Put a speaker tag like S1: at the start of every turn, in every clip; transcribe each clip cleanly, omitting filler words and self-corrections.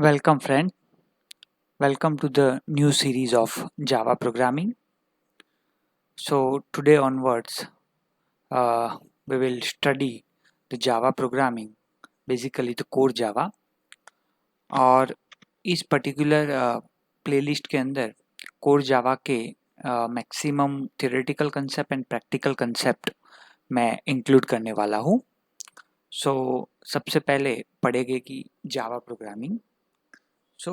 S1: Welcome, friend. Welcome to the new series of Java programming. So, today onwards, we will study the Java programming, basically the core Java. और इस particular playlist के अंदर core Java के maximum theoretical concept and practical concept मैं include करने वाला हूँ. सो सबसे पहले पढ़ेंगे कि जावा प्रोग्रामिंग. सो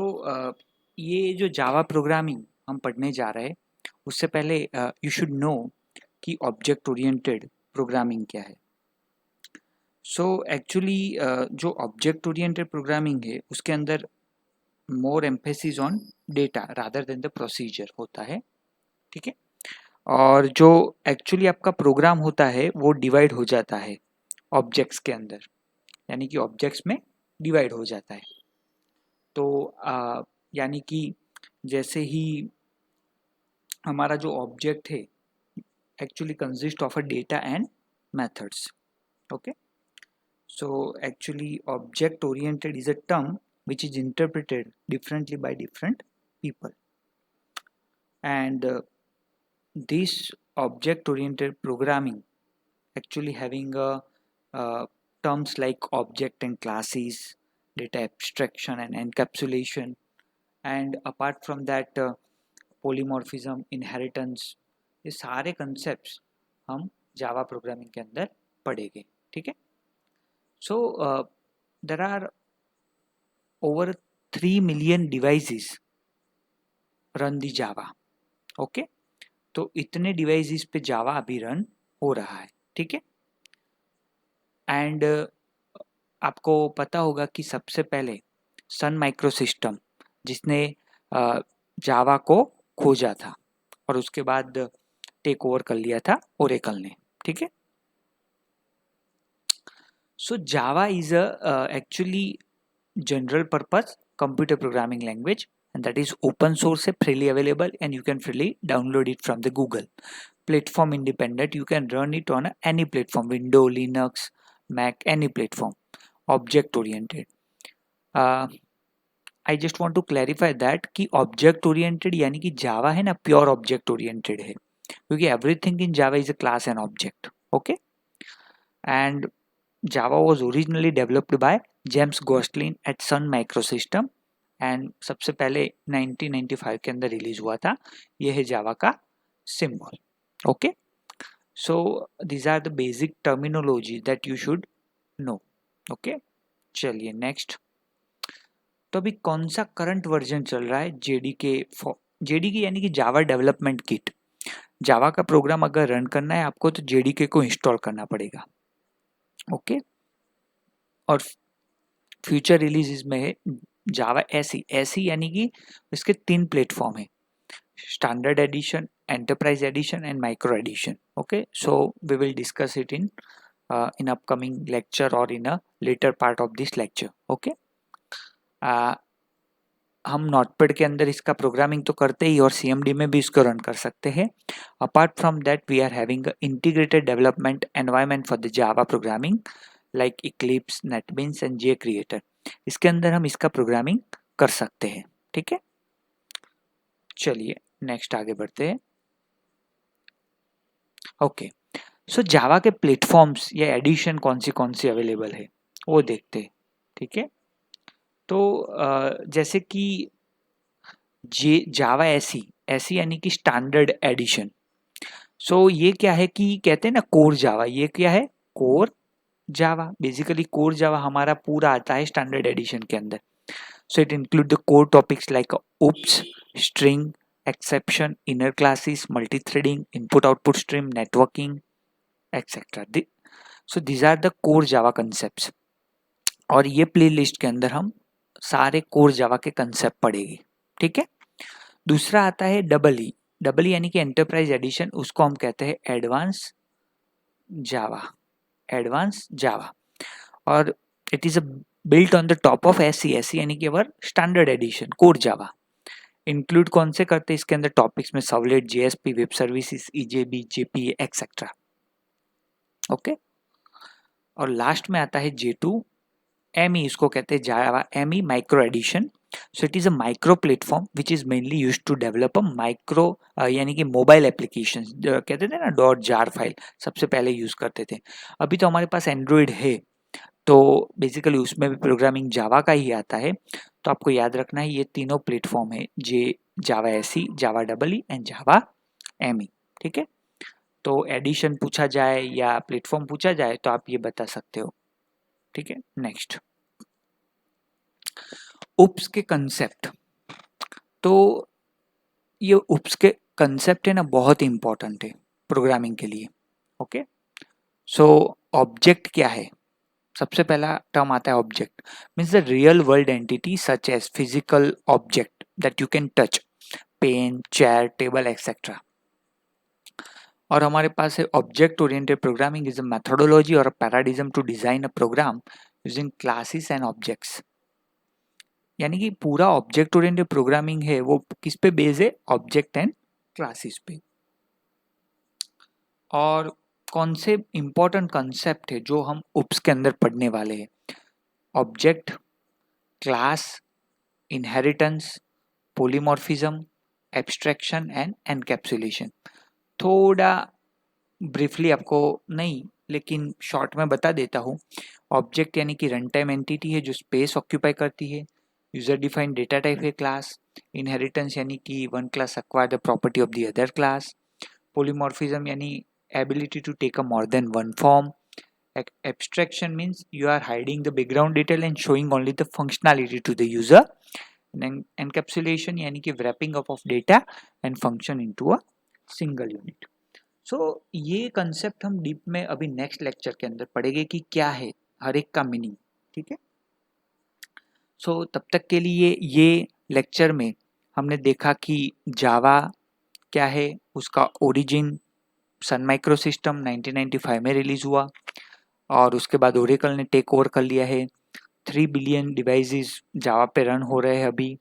S1: ये जो जावा प्रोग्रामिंग हम पढ़ने जा रहे हैं उससे पहले यू शुड नो कि ऑब्जेक्ट ओरिएंटेड प्रोग्रामिंग क्या है. सो एक्चुअली जो ऑब्जेक्ट ओरिएंटेड प्रोग्रामिंग है उसके अंदर more emphasis on data rather than the procedure होता है. ठीक है. और जो एक्चुअली आपका प्रोग्राम होता है वो डिवाइड हो जाता है ऑब्जेक्ट्स के अंदर, यानी कि ऑब्जेक्ट्स में डिवाइड हो जाता है. तो यानी कि जैसे ही हमारा जो ऑब्जेक्ट है actually consist of a data and methods. Okay, so actually object oriented is a term which is interpreted differently by different people, and this object oriented programming actually having terms like object and classes, data abstraction and encapsulation, and apart from that polymorphism, inheritance, ये सारे concepts हम Java programming के अंदर पढ़ेंगे. ठीक है. So there are over 3 million devices run the Java. Okay, तो इतने डिवाइसेस पे जावा अभी रन हो रहा है. ठीक है. एंड आपको पता होगा कि सबसे पहले सन माइक्रो सिस्टम जिसने जावा को खोजा था और उसके बाद टेक ओवर कर लिया था ओरेकल ने. ठीक है. So Java is actually general purpose computer programming language, and that is open source, freely available, and you can freely download it from the Google. Platform independent, you can run it on any platform, Windows, Linux, Mac, any platform. Object oriented. I just want to clarify that कि object oriented यानी कि Java है ना pure object oriented है, क्योंकि everything in Java is a class and object. Okay, and Java was originally developed by James Gosling at Sun Microsystem, and सबसे पहले 1995 के अंदर रिलीज हुआ था. यह है जावा का symbol. Okay, so these are the basic terminology that you should know. Okay, चलिए नेक्स्ट. तो अभी कौन सा करंट वर्जन चल रहा है जेडीके यानी कि जावा डेवलपमेंट किट. जावा का प्रोग्राम अगर रन करना है आपको तो जेडीके को इंस्टॉल करना पड़ेगा. ओके, और फ्यूचर रिलीज में है जावा एसी यानी कि इसके 3 प्लेटफॉर्म है, standard edition, enterprise edition and micro edition. Okay, so we will discuss it in upcoming lecture और in a later part of this lecture. Okay, हम नोटपैड के अंदर इसका प्रोग्रामिंग तो करते ही और सीएमडी में भी इसको रन कर सकते हैं. Apart from that we are having integrated development environment for the Java programming like Eclipse, NetBeans and J Creator. इसके अंदर हम इसका प्रोग्रामिंग कर सकते हैं. ठीक है, चलिए नेक्स्ट आगे बढ़ते हैं. ओके, सो जावा के प्लेटफॉर्म्स या एडिशन कौन सी अवेलेबल है वो देखते हैं. ठीक है, तो जैसे कि जावा ऐसी यानी कि स्टैंडर्ड एडिशन. सो ये क्या है कि कहते हैं ना कोर जावा, ये क्या है core Java. Basically core Java हमारा पूरा आता है स्टैंडर्ड एडिशन के अंदर. So it include the core topics like oops, string, exception, inner classes, multi threading, input output stream, networking etcetera. So these are the core Java concept, और ये play list के अंदर हम सारे कोर जावा के concept पढ़ेंगे. ठीक है. दूसरा आता है डबल ई यानी कि एंटरप्राइज एडिशन. उसको हम कहते हैं एडवांस जावा, और it is built on the top of SE यानी कि our standard edition core Java. Include कौन से करते हैं इसके अंदर टॉपिक्स में servlet, JSP, web services, EJB, JPA etcetera. Okay, और लास्ट में आता है J2 ME, इसको कहते हैं Java ME micro edition. So it is a micro platform which is mainly use to develop a micro यानी कि मोबाइल एप्लीकेशन, कहते थे ना डॉट जार फाइल, सबसे पहले यूज़ करते थे। अभी तो हमारे पास एंड्रॉयड है, तो बेसिकली उसमें भी प्रोग्रामिंग जावा का ही आता है। तो आपको याद रखना है ये तीनों प्लेटफॉर्म है, J Java SE, Java double E and Java ME. ठीक है, तो एडिशन पूछा जाए या प्लेटफॉर्म पूछा जाए तो आप ये बता सकते हो। ठीक है, नेक्स्ट उप्स के कंसेप्ट। तो ये उप्स के कंसेप्ट है ना, बहुत इंपॉर्टेंट है प्रोग्रामिंग के लिए। ओके, सो ऑब्जेक्ट क्या है? सबसे पहला टर्म आता है object, means the real world entity such as physical object that you can touch, pen, chair, table etcetera. और हमारे पास है object oriented programming is a methodology और a paradigm to design a program using classes and objects. यानी कि पूरा object oriented programming है वो किस पे बेस है? ऑब्जेक्ट एंड क्लासेस पे। और कौन से इंपॉर्टेंट कंसेप्ट है जो हम उप्स के अंदर पढ़ने वाले हैं? Object, class, inheritance, polymorphism, abstraction and encapsulation. थोड़ा ब्रीफली आपको नहीं, लेकिन शॉर्ट में बता देता हूँ। ऑब्जेक्ट यानी कि रन टाइम एंटिटी है जो स्पेस ऑक्यूपाई करती है। यूजर डिफाइंड डेटा टाइप है क्लास। इनहेरिटेंस यानी कि one class acquire the property of the other class. Polymorphism यानी ability to take a more than one form. Abstraction means you are hiding the background detail and showing only the functionality to the user. And encapsulation यानी कि wrapping up of data and function into a single unit. So ये concept हम deep में अभी next lecture के अंदर पढ़ेंगे कि क्या है हर एक का मीनिंग। ठीक है, सो तब तक के लिए ये लेक्चर में हमने देखा कि जावा क्या है, उसका ओरिजिन सन माइक्रो सिस्टम 1995 में रिलीज हुआ और उसके बाद ओरेकल ने टेक ओवर कर लिया है। 3 बिलियन डिवाइसेस जावा पे रन हो रहे हैं अभी,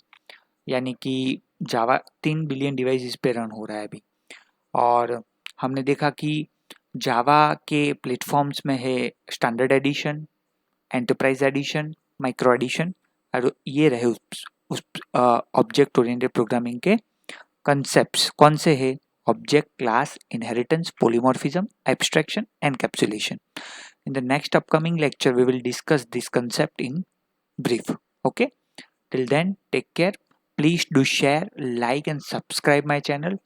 S1: यानी कि जावा 3 बिलियन डिवाइसेस पे रन हो रहा है अभी। और हमने देखा कि जावा के प्लेटफॉर्म्स में है standard edition, enterprise edition, micro edition, और ये रहे उस ऑब्जेक्ट ओरिएंटेड प्रोग्रामिंग के कंसेप्ट्स कौन से है? Object, class, inheritance, polymorphism, abstraction, encapsulation. In the next upcoming lecture, we will discuss this concept in brief. Okay, till then, take care. Please do share, like, and subscribe my channel.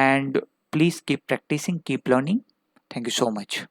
S1: And please keep practicing, keep learning. Thank you so much.